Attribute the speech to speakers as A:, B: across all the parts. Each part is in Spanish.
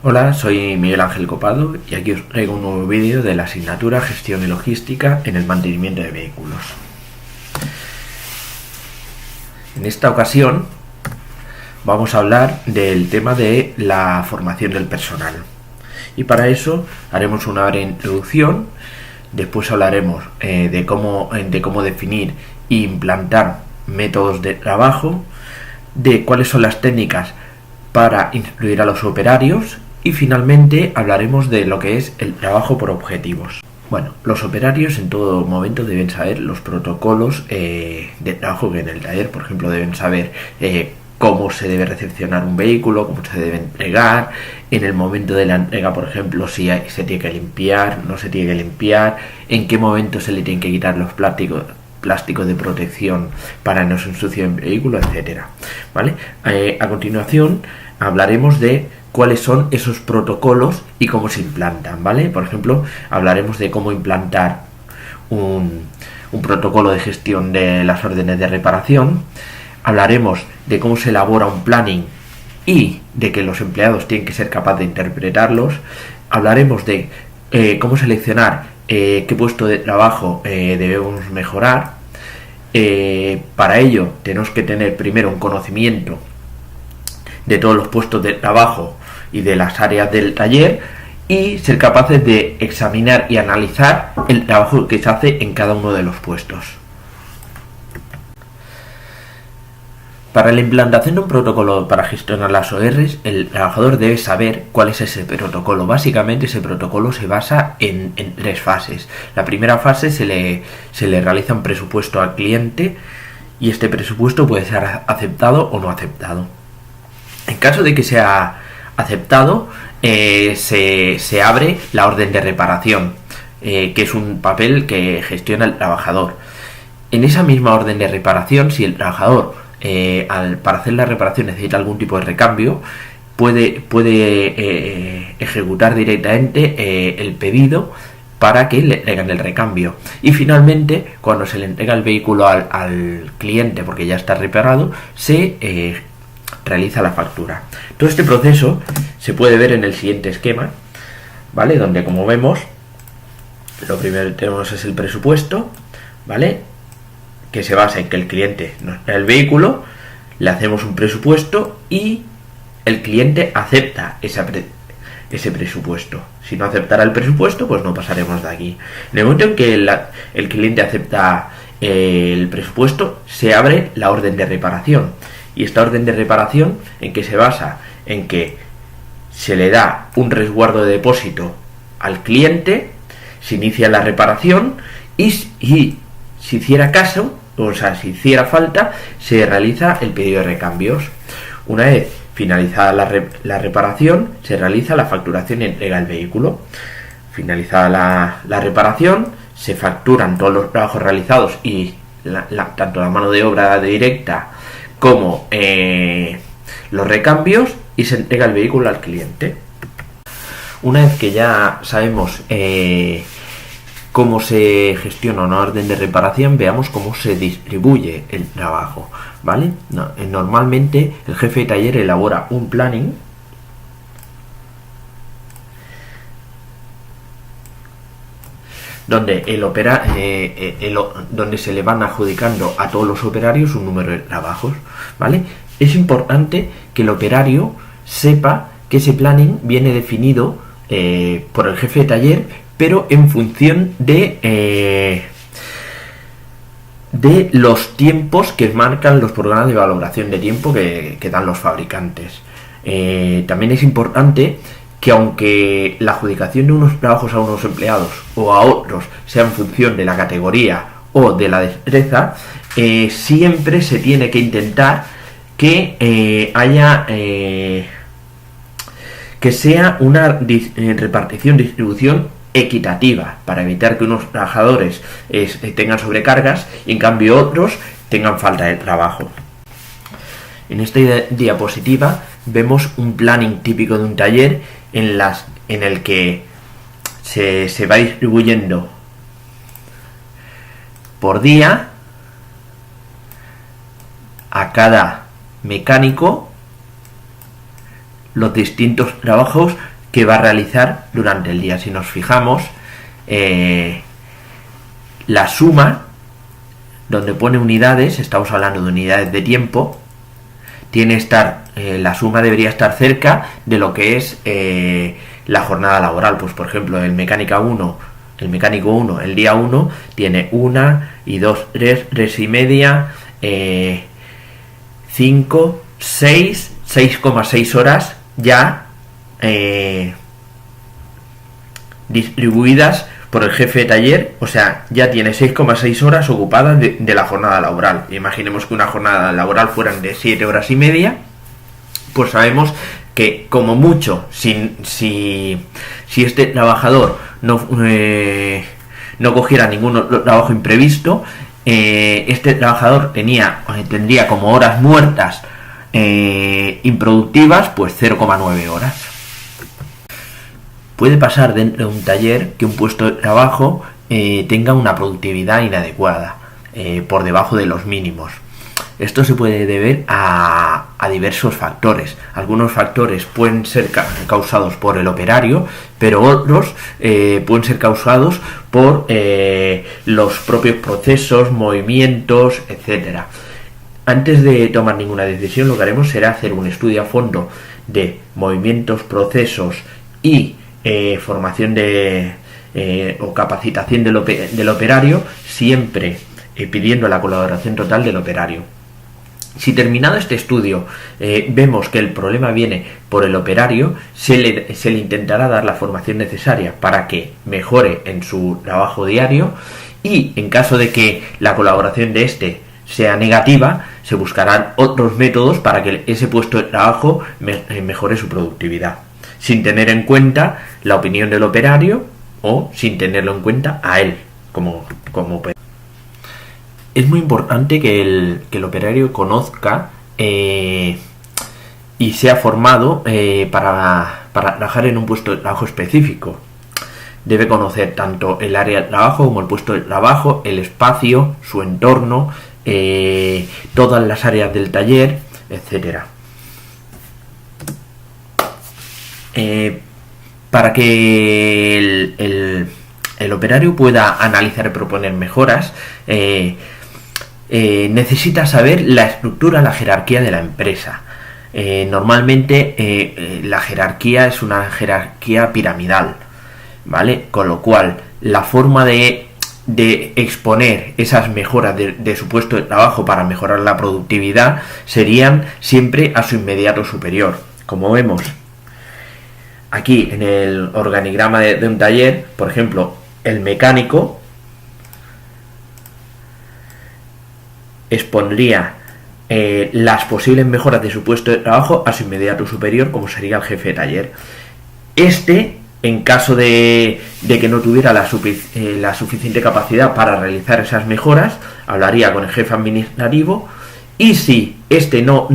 A: Hola, soy Miguel Ángel Copado y aquí os traigo un nuevo vídeo de la asignatura Gestión y Logística en el mantenimiento de vehículos. En esta ocasión vamos a hablar del tema de la formación del personal y para eso haremos una breve introducción. Después hablaremos de cómo definir e implantar métodos de trabajo, de cuáles son las técnicas para instruir a los operarios y finalmente hablaremos de lo que es el trabajo por objetivos. Bueno, los operarios en todo momento deben saber los protocolos de trabajo que en el taller, por ejemplo, deben saber cómo se debe recepcionar un vehículo, cómo se debe entregar, en el momento de la entrega, por ejemplo, si se tiene que limpiar, no se tiene que limpiar, en qué momento se le tienen que quitar los plásticos de protección para no se ensucie el vehículo, etcétera. ¿Vale? A continuación hablaremos de cuáles son esos protocolos y cómo se implantan, ¿vale? Por ejemplo, hablaremos de cómo implantar un protocolo de gestión de las órdenes de reparación. Hablaremos de cómo se elabora un planning y de que los empleados tienen que ser capaces de interpretarlos. Hablaremos de cómo seleccionar qué puesto de trabajo debemos mejorar. Para ello tenemos que tener primero un conocimiento de todos los puestos de trabajo y de las áreas del taller y ser capaces de examinar y analizar el trabajo que se hace en cada uno de los puestos. Para la implantación de un protocolo para gestionar las ORs, el trabajador debe saber cuál es ese protocolo. Básicamente ese protocolo se basa en tres fases. La primera fase se le realiza un presupuesto al cliente y este presupuesto puede ser aceptado o no aceptado. En caso de que sea aceptado, se abre la orden de reparación, que es un papel que gestiona el trabajador. En esa misma orden de reparación, si el trabajador para hacer la reparación necesita algún tipo de recambio, puede ejecutar directamente el pedido para que le traigan el recambio. Y finalmente, cuando se le entrega el vehículo al cliente porque ya está reparado, se realiza la factura. Todo este proceso se puede ver en el siguiente esquema, ¿vale? Donde, como vemos, lo primero que tenemos es el presupuesto, ¿vale? Que se basa en que el cliente nos trae el vehículo, le hacemos un presupuesto y el cliente acepta ese presupuesto. Si no aceptará el presupuesto, pues no pasaremos de aquí. En el momento en que el cliente acepta el presupuesto, se abre la orden de reparación. Y esta orden de reparación, ¿en qué se basa? En que se le da un resguardo de depósito al cliente, se inicia la reparación y si hiciera caso, o sea, si hiciera falta, se realiza el pedido de recambios. Una vez finalizada la reparación, se realiza la facturación y entrega del vehículo. Finalizada la reparación, se facturan todos los trabajos realizados y tanto la mano de obra directa como los recambios y se entrega el vehículo al cliente. Una vez que ya sabemos cómo se gestiona una orden de reparación, veamos cómo se distribuye el trabajo, ¿vale? Normalmente el jefe de taller elabora un planning donde donde se le van adjudicando a todos los operarios un número de trabajos, ¿vale? Es importante que el operario sepa que ese planning viene definido por el jefe de taller, pero en función de los tiempos que marcan los programas de valoración de tiempo que dan los fabricantes. También es importante que aunque la adjudicación de unos trabajos a unos empleados o a otros sea en función de la categoría o de la destreza, siempre se tiene que intentar que haya que sea una distribución equitativa para evitar que unos trabajadores tengan sobrecargas y en cambio otros tengan falta de trabajo. En esta diapositiva vemos un planning típico de un taller en el que se va distribuyendo por día a cada mecánico los distintos trabajos que va a realizar durante el día. Si nos fijamos, la suma, donde pone unidades, estamos hablando de unidades de tiempo, tiene que estar, la suma debería estar cerca de lo que es la jornada laboral. Pues por ejemplo, el mecánico 1, el día 1 tiene 1 y 2, 3 y media, 5, 6, 6,6 horas ya distribuidas por el jefe de taller. O sea, ya tiene 6,6 horas ocupadas de la jornada laboral. Imaginemos que una jornada laboral fueran de 7 horas y media, pues sabemos que como mucho, si este trabajador no cogiera ningún trabajo imprevisto, este trabajador tendría como horas muertas improductivas, pues 0,9 horas. Puede pasar dentro de un taller que un puesto de trabajo tenga una productividad inadecuada, por debajo de los mínimos. Esto se puede deber a diversos factores. Algunos factores pueden ser causados por el operario, pero otros pueden ser causados por los propios procesos, movimientos, etcétera. Antes de tomar ninguna decisión, lo que haremos será hacer un estudio a fondo de movimientos, procesos y formación o capacitación del operario, siempre pidiendo la colaboración total del operario. Si terminado este estudio vemos que el problema viene por el operario, se le intentará dar la formación necesaria para que mejore en su trabajo diario, y en caso de que la colaboración de este sea negativa, se buscarán otros métodos para que ese puesto de trabajo mejore su productividad, sin tener en cuenta la opinión del operario o sin tenerlo en cuenta a él como operario. Es muy importante que el operario conozca y sea formado para trabajar en un puesto de trabajo específico. Debe conocer tanto el área de trabajo como el puesto de trabajo, el espacio, su entorno, todas las áreas del taller, etcétera. Para que el operario pueda analizar y proponer mejoras, necesita saber la estructura, la jerarquía de la empresa. Normalmente la jerarquía es una jerarquía piramidal, ¿vale? Con lo cual la forma de exponer esas mejoras de su puesto de trabajo para mejorar la productividad serían siempre a su inmediato superior. Como vemos aquí en el organigrama de un taller, por ejemplo, el mecánico expondría las posibles mejoras de su puesto de trabajo a su inmediato superior, como sería el jefe de taller. En caso de que no tuviera la suficiente capacidad para realizar esas mejoras, hablaría con el jefe administrativo, y si no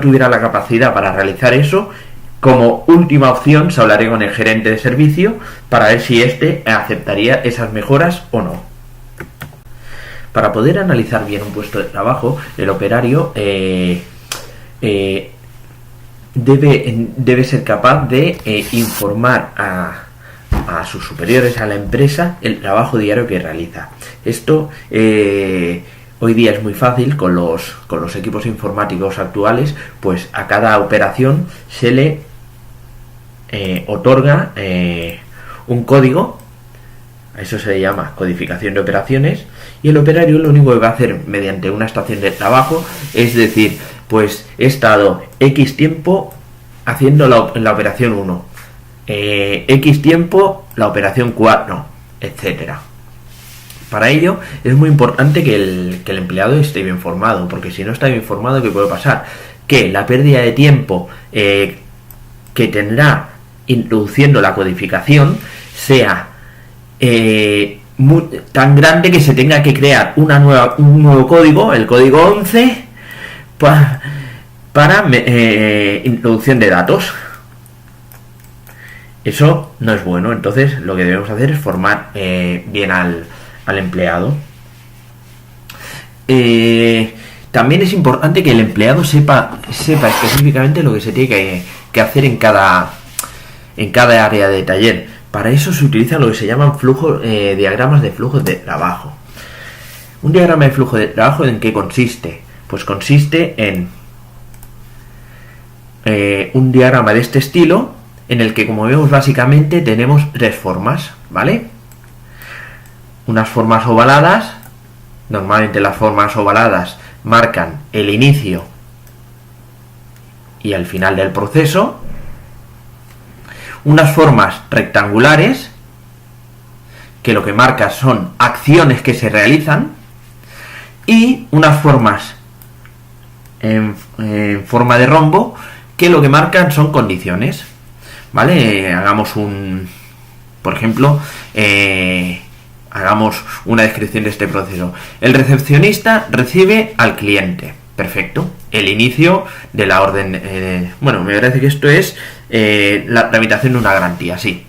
A: tuviera la capacidad para realizar eso, como última opción se hablaría con el gerente de servicio para ver si aceptaría esas mejoras o no. Para poder analizar bien un puesto de trabajo, el operario debe ser capaz de informar a sus superiores, a la empresa, el trabajo diario que realiza. Esto hoy día es muy fácil con los equipos informáticos actuales, pues a cada operación se le otorga un código. A eso se le llama codificación de operaciones, y el operario lo único que va a hacer mediante una estación de trabajo es decir, pues he estado X tiempo haciendo la operación 1, X tiempo la operación 4, etcétera. Para ello es muy importante que el empleado esté bien formado, porque si no está bien formado, ¿qué puede pasar? Que la pérdida de tiempo que tendrá introduciendo la codificación sea tan grande que se tenga que crear un nuevo código, el código 11, para introducción de datos. Eso no es bueno. Entonces lo que debemos hacer es formar bien al empleado. También es importante que el empleado sepa específicamente lo que se tiene que hacer en en cada área de taller. Para eso se utiliza lo que se llaman diagramas de flujo de trabajo. Un diagrama de flujo de trabajo, ¿en qué consiste? Pues consiste en un diagrama de este estilo, en el que, como vemos, básicamente tenemos tres formas, ¿vale? Unas formas ovaladas. Normalmente las formas ovaladas marcan el inicio y el final del proceso. Unas formas rectangulares, que lo que marca son acciones que se realizan, y unas formas en forma de rombo, que lo que marcan son condiciones, ¿vale? Por ejemplo, hagamos una descripción de este proceso. El recepcionista recibe al cliente. Perfecto. El inicio de la orden. Bueno, me parece que esto es la tramitación de una garantía, sí.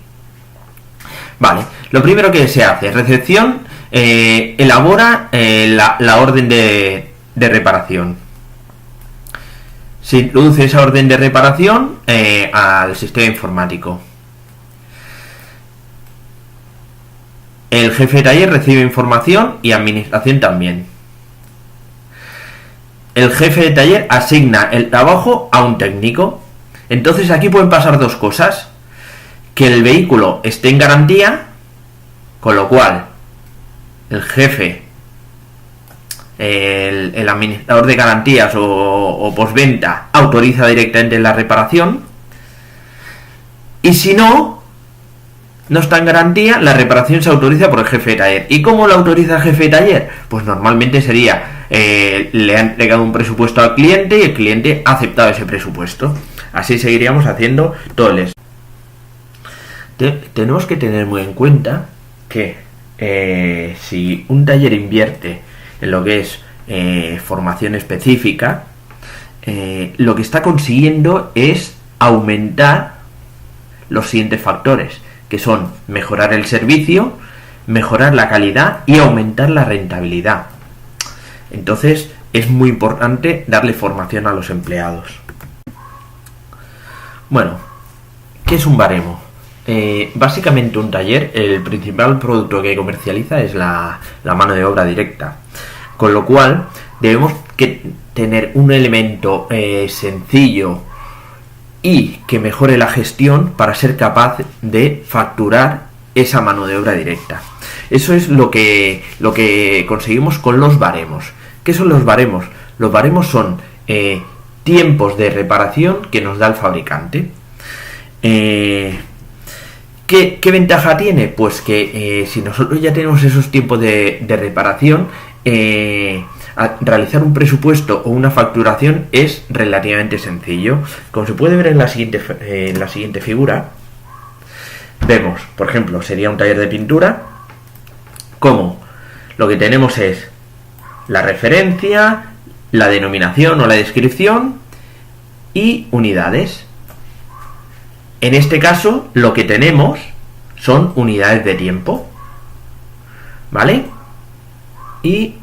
A: Vale. Lo primero que se hace, recepción, elabora la orden de reparación. Se introduce esa orden de reparación al sistema informático. El jefe de taller recibe información y administración también. El jefe de taller asigna el trabajo a un técnico. Entonces aquí pueden pasar dos cosas: que el vehículo esté en garantía, con lo cual el jefe, el administrador de garantías o postventa, autoriza directamente la reparación, y si no está en garantía, la reparación se autoriza por el jefe de taller. ¿Y cómo la autoriza el jefe de taller? Pues normalmente sería, le ha entregado un presupuesto al cliente y el cliente ha aceptado ese presupuesto. Así seguiríamos haciendo todo el Tenemos que tener muy en cuenta que si un taller invierte en lo que es formación específica, lo que está consiguiendo es aumentar los siguientes factores, que son mejorar el servicio, mejorar la calidad y aumentar la rentabilidad. Entonces es muy importante darle formación a los empleados. Bueno, ¿qué es un baremo? Básicamente un taller, el principal producto que comercializa es la mano de obra directa, con lo cual debemos tener un elemento sencillo y que mejore la gestión para ser capaz de facturar esa mano de obra directa. Eso es lo que conseguimos con los baremos. ¿Qué son los baremos? Los baremos son tiempos de reparación que nos da el fabricante. ¿Qué ventaja tiene? Pues que si nosotros ya tenemos esos tiempos de reparación, realizar un presupuesto o una facturación es relativamente sencillo. Como se puede ver en la siguiente figura, vemos, por ejemplo, sería un taller de pintura, como lo que tenemos es la referencia, la denominación o la descripción y unidades. En este caso, lo que tenemos son unidades de tiempo, ¿vale? Y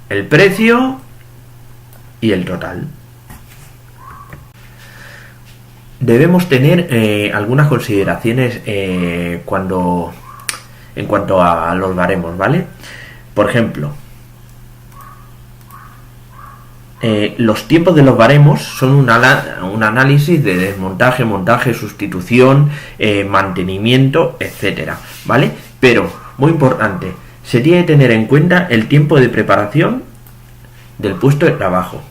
A: el precio y el total. Debemos tener algunas consideraciones en cuanto a los baremos, ¿vale? Por ejemplo, los tiempos de los baremos son un análisis de desmontaje, montaje, sustitución, mantenimiento, etcétera, ¿vale? Pero, muy importante, se tiene que tener en cuenta el tiempo de preparación del puesto de trabajo.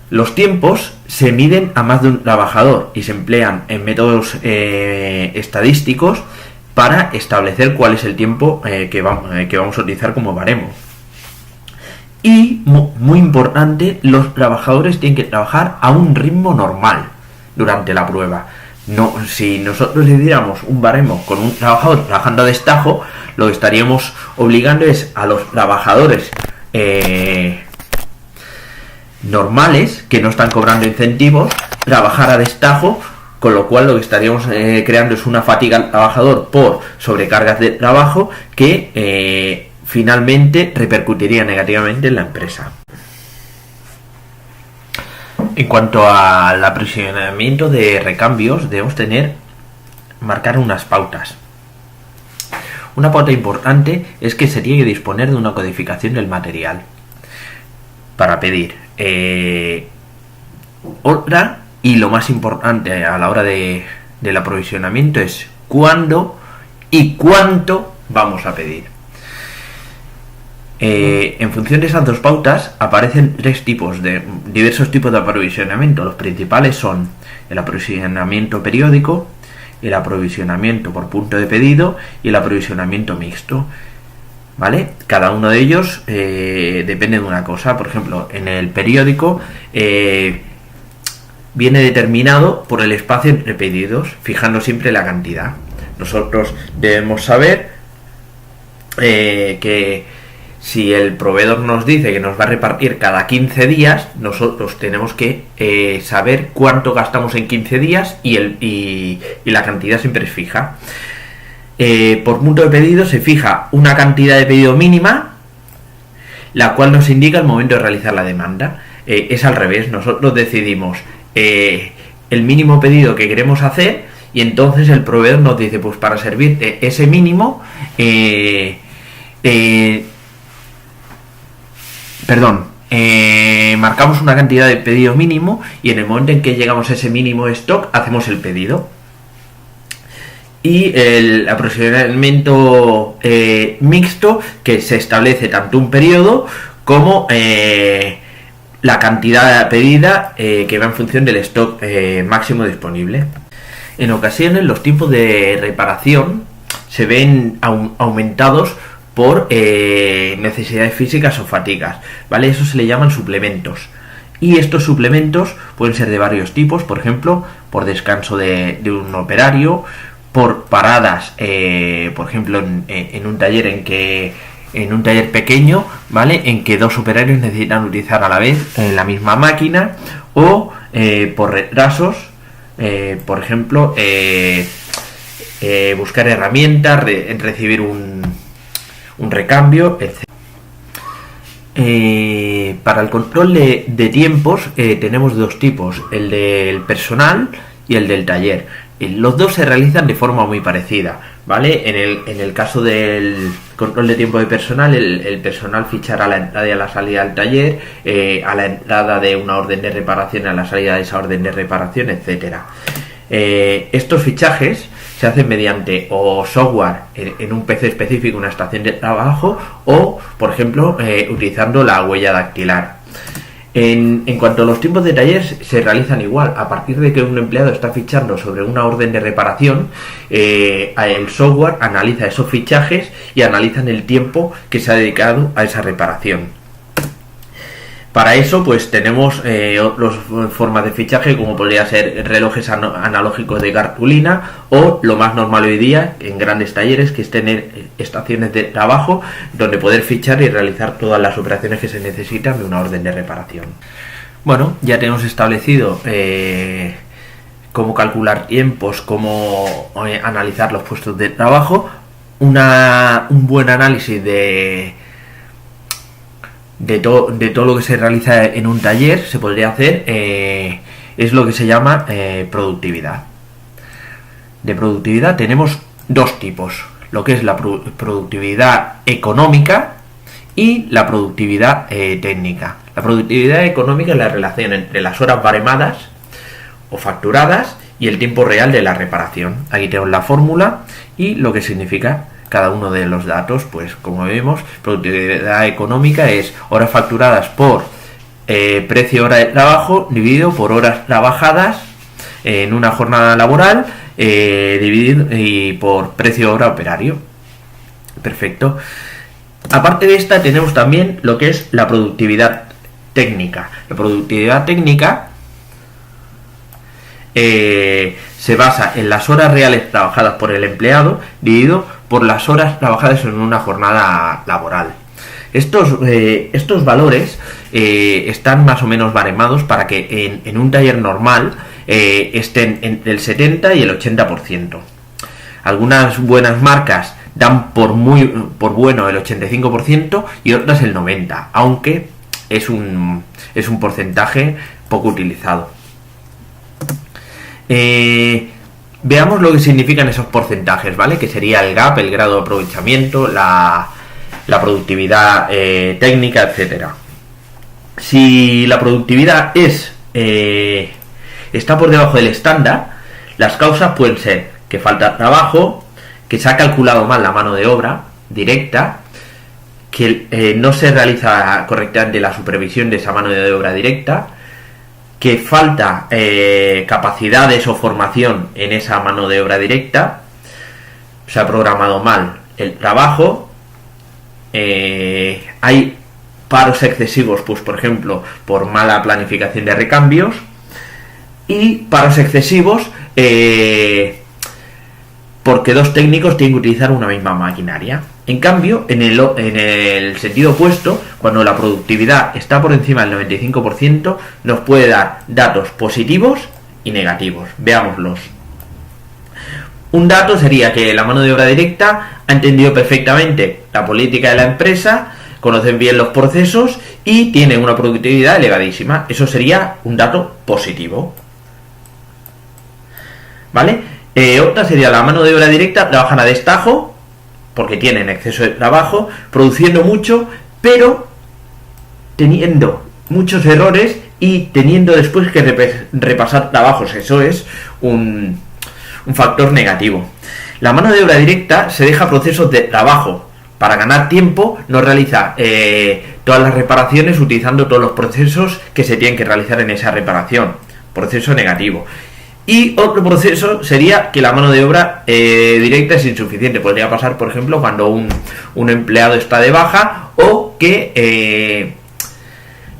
A: Los tiempos se miden a más de un trabajador y se emplean en métodos estadísticos para establecer cuál es el tiempo que vamos a utilizar como baremo. Y, muy importante, los trabajadores tienen que trabajar a un ritmo normal durante la prueba. No, si nosotros le diéramos un baremo con un trabajador trabajando a destajo, lo que estaríamos obligando es a los trabajadores normales, que no están cobrando incentivos, trabajar a destajo, con lo cual lo que estaríamos creando es una fatiga al trabajador por sobrecargas de trabajo que finalmente repercutiría negativamente en la empresa. En cuanto al aprovisionamiento de recambios, debemos marcar unas pautas. Una pauta importante es que se tiene que disponer de una codificación del material para pedir. Otra, y lo más importante a la hora del aprovisionamiento, es cuándo y cuánto vamos a pedir. En función de esas dos pautas aparecen diversos tipos de aprovisionamiento. Los principales son el aprovisionamiento periódico, el aprovisionamiento por punto de pedido y el aprovisionamiento mixto, ¿vale? Cada uno de ellos depende de una cosa. Por ejemplo, en el periódico viene determinado por el espacio entre pedidos, fijando siempre la cantidad. Nosotros debemos saber que si el proveedor nos dice que nos va a repartir cada 15 días, nosotros tenemos que saber cuánto gastamos en 15 días y la cantidad siempre es fija. Por punto de pedido se fija una cantidad de pedido mínima, la cual nos indica el momento de realizar la demanda. Es al revés, nosotros decidimos el mínimo pedido que queremos hacer y entonces el proveedor nos dice, pues para servirte ese mínimo, marcamos una cantidad de pedido mínimo y en el momento en que llegamos a ese mínimo stock hacemos el pedido. Y el aprovisionamiento mixto, que se establece tanto un periodo como la cantidad pedida, que va en función del stock máximo disponible. En ocasiones los tiempos de reparación se ven aumentados por necesidades físicas o fatigas, ¿vale? Eso se le llaman suplementos. Y estos suplementos pueden ser de varios tipos, por ejemplo, por descanso de un operario, por paradas, por ejemplo, en un taller en un taller pequeño, ¿vale? En que dos operarios necesitan utilizar a la vez la misma máquina, o por retrasos, por ejemplo, buscar herramientas, recibir un recambio, etc. Para el control de tiempos tenemos dos tipos, el del personal y el del taller. Los dos se realizan de forma muy parecida, ¿vale? En el caso del control de tiempo de personal, el personal fichará a la entrada y a la salida del taller, a la entrada de una orden de reparación, a la salida de esa orden de reparación, etcétera. Estos fichajes se hacen mediante o software en un PC específico, una estación de trabajo, o, por ejemplo, utilizando la huella dactilar. En cuanto a los tiempos de taller, se realizan igual. A partir de que un empleado está fichando sobre una orden de reparación, el software analiza esos fichajes y analizan el tiempo que se ha dedicado a esa reparación. Para eso, pues tenemos otras formas de fichaje, como podría ser relojes analógicos de cartulina, o lo más normal hoy día en grandes talleres, que es tener estaciones de trabajo donde poder fichar y realizar todas las operaciones que se necesitan de una orden de reparación. Bueno, ya tenemos establecido cómo calcular tiempos, cómo analizar los puestos de trabajo. Un buen análisis de todo lo que se realiza en un taller se podría hacer, es lo que se llama productividad. De productividad tenemos dos tipos, lo que es la productividad económica y la productividad técnica. La productividad económica es la relación entre las horas baremadas o facturadas y el tiempo real de la reparación. Aquí tenemos la fórmula y lo que significa cada uno de los datos. Pues como vemos, productividad económica es horas facturadas por precio hora de trabajo dividido por horas trabajadas en una jornada laboral, dividido y por precio hora operario. Perfecto. Aparte de esta tenemos también lo que es la productividad técnica. La productividad técnica se basa en las horas reales trabajadas por el empleado dividido por las horas trabajadas en una jornada laboral. Estos valores están más o menos baremados para que en un taller normal estén entre el 70 y el 80%. Algunas buenas marcas dan por bueno el 85% y otras el 90%, aunque es un porcentaje poco utilizado. Veamos lo que significan esos porcentajes, ¿vale? Que sería el gap, el grado de aprovechamiento, la productividad técnica, etcétera. Si la productividad está por debajo del estándar, las causas pueden ser que falta trabajo, que se ha calculado mal la mano de obra directa, que no se realiza correctamente la supervisión de esa mano de obra directa, que falta capacidades o formación en esa mano de obra directa, se ha programado mal el trabajo, hay paros excesivos, pues por ejemplo, por mala planificación de recambios, y paros excesivos porque dos técnicos tienen que utilizar una misma maquinaria. En cambio, en el sentido opuesto, cuando la productividad está por encima del 95%, nos puede dar datos positivos y negativos. Veámoslos. Un dato sería que la mano de obra directa ha entendido perfectamente la política de la empresa, conocen bien los procesos y tienen una productividad elevadísima. Eso sería un dato positivo. ¿Vale? Otra sería la mano de obra directa, trabajan a destajo, porque tienen exceso de trabajo, produciendo mucho, pero teniendo muchos errores y teniendo después que repasar trabajos. Eso es un factor negativo. La mano de obra directa se deja procesos de trabajo. Para ganar tiempo no realiza todas las reparaciones utilizando todos los procesos que se tienen que realizar en esa reparación. Proceso negativo. Y otro proceso sería que la mano de obra directa es insuficiente. Podría pasar, por ejemplo, cuando un empleado está de baja o que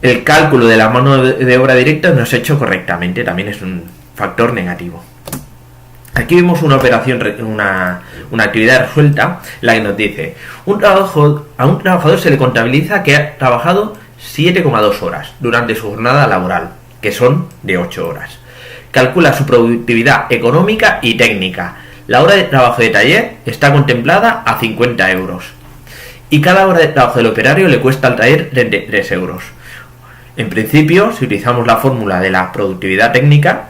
A: el cálculo de la mano de obra directa no es hecho correctamente. También es un factor negativo. Aquí vemos una operación, una actividad resuelta, la que nos dice: a un trabajador se le contabiliza que ha trabajado 7,2 horas durante su jornada laboral, que son de 8 horas. Calcula su productividad económica y técnica. La hora de trabajo de taller está contemplada a 50 euros. Y cada hora de trabajo del operario le cuesta al taller 33 euros. En principio, si utilizamos la fórmula de la productividad técnica,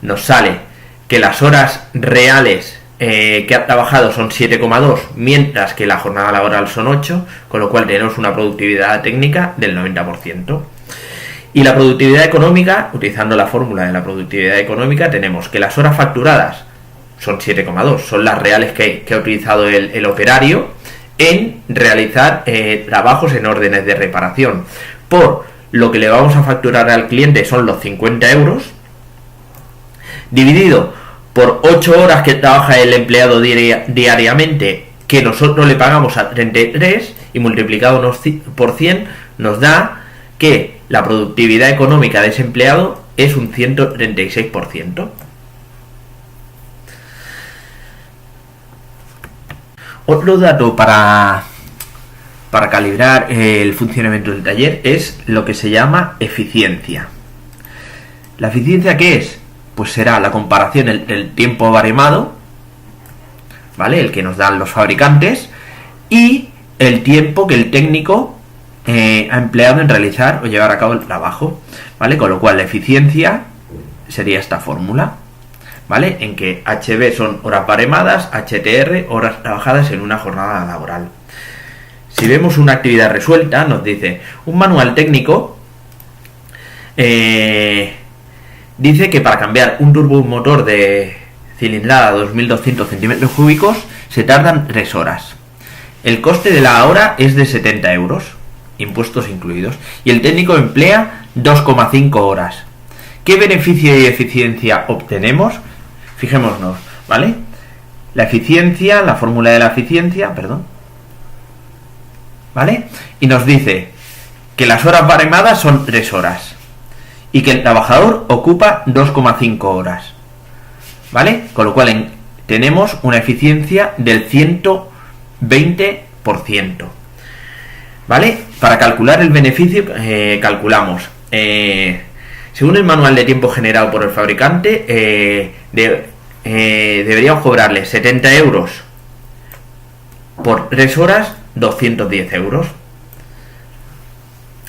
A: nos sale que las horas reales que ha trabajado son 7,2, mientras que la jornada laboral son 8, con lo cual tenemos una productividad técnica del 90%. Y la productividad económica, utilizando la fórmula de la productividad económica, tenemos que las horas facturadas son 7,2, son las reales que ha utilizado el operario en realizar trabajos en órdenes de reparación. Por lo que le vamos a facturar al cliente son los 50 euros, dividido por 8 horas que trabaja el empleado diariamente, que nosotros le pagamos a 33, y multiplicado por 100 nos da que la productividad económica de ese empleado es un 136%. Otro dato para calibrar el funcionamiento del taller es lo que se llama eficiencia. ¿La eficiencia qué es? Pues será la comparación el tiempo baremado, ¿vale? El que nos dan los fabricantes, y el tiempo que el técnico ha empleado en realizar o llevar a cabo el trabajo, ¿vale? Con lo cual la eficiencia sería esta fórmula, ¿vale? En que HB son horas baremadas, HTR horas trabajadas en una jornada laboral. Si vemos una actividad resuelta, nos dice un manual técnico, dice que para cambiar un turbomotor de cilindrada a 2200 centímetros cúbicos se tardan 3 horas. El coste de la hora es de 70 euros, impuestos incluidos, y el técnico emplea 2,5 horas. ¿Qué beneficio y eficiencia obtenemos? Fijémonos, ¿vale? La eficiencia, la fórmula de la eficiencia, ¿vale? Y nos dice que las horas baremadas son 3 horas y que el trabajador ocupa 2,5 horas, ¿vale? Con lo cual tenemos una eficiencia del 120%, ¿vale? Para calcular el beneficio calculamos, según el manual de tiempo generado por el fabricante, deberíamos cobrarle 70 euros por 3 horas, 210 euros.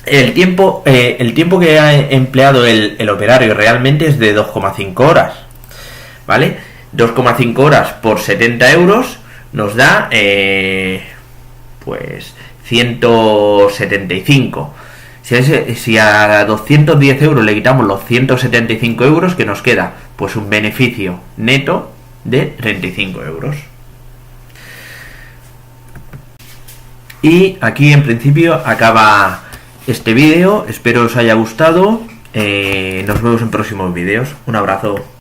A: El tiempo que ha empleado el operario realmente es de 2,5 horas, ¿vale? 2,5 horas por 70 euros nos da pues 175. Si a 210 euros le quitamos los 175 euros, que nos queda pues un beneficio neto de 35 euros. Y aquí en principio acaba este vídeo. Espero os haya gustado. Nos vemos en próximos vídeos. Un abrazo.